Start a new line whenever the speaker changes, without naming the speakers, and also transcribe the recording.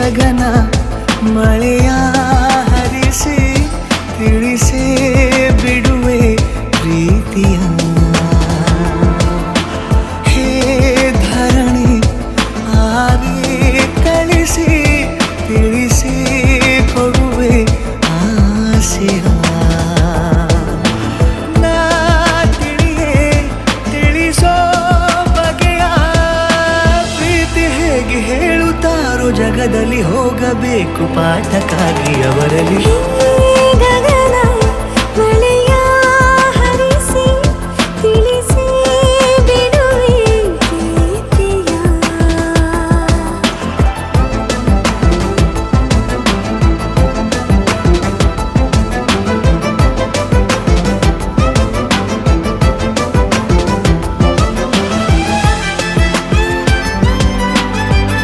ಗಗನ ಮಳೆಯ ಹರಿಸಿ ತಿಳಿಸೇ ಬಿಡುವೆ ಪ್ರೀತಿಯ. ಹೇ ಧರಣಿ ಆವಿ ಕಳಿಸಿ ತಿಳಿಸಿ ಕೊಡುವೆ ಆಸೆಯ. ನಾ ತಿಳಿಯೇ ತಿಳಿಸೋ ಬಗೆಯ ಪ್ರೀತಿ ಹೇಗೆ ಹೇಳುತ್ತಾರೋ ಜಗದಲ್ಲಿ ಹೋಗಬೇಕು ಪಾಠಕ್ಕಾಗಿ ಅವರಲ್ಲಿ.